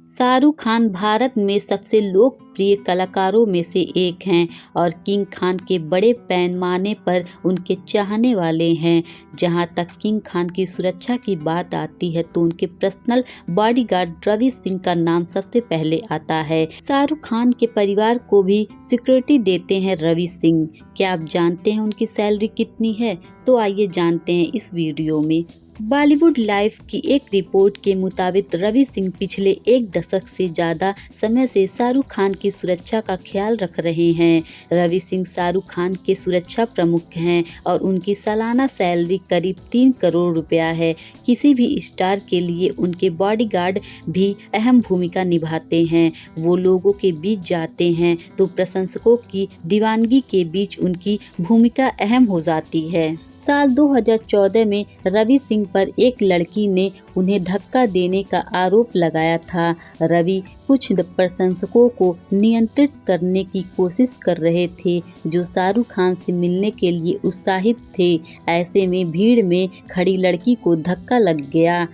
शाहरुख खान भारत में सबसे लोकप्रिय कलाकारों में से एक हैं और किंग खान के बड़े पैमाने पर उनके चाहने वाले हैं। जहां तक किंग खान की सुरक्षा की बात आती है तो उनके पर्सनल बॉडीगार्ड रणवीर सिंह का नाम सबसे पहले आता है। शाहरुख खान के परिवार को भी सिक्योरिटी देते हैं रणवीर सिंह। क्या आप जानते हैं उनकी सैलरी कितनी है? तो आइए जानते हैं इस वीडियो में। बॉलीवुड लाइफ की एक रिपोर्ट के मुताबिक रणवीर सिंह पिछले एक दशक से ज़्यादा समय से शाहरुख खान की सुरक्षा का ख्याल रख रहे हैं। रणवीर सिंह शाहरुख खान के सुरक्षा प्रमुख हैं और उनकी सालाना सैलरी करीब 3 करोड़ रुपया है। किसी भी स्टार के लिए उनके बॉडीगार्ड भी अहम भूमिका निभाते हैं। वो लोगों के बीच जाते हैं तो प्रशंसकों की दीवानगी के बीच उनकी भूमिका अहम हो जाती है। साल 2014 में रणवीर सिंह पर एक लड़की ने उन्हें धक्का देने का आरोप लगाया था। रवि कुछ प्रशंसकों को नियंत्रित करने की कोशिश कर रहे थे जो शाहरुख खान से मिलने के लिए उत्साहित थे। ऐसे में भीड़ में खड़ी लड़की को धक्का लग गया।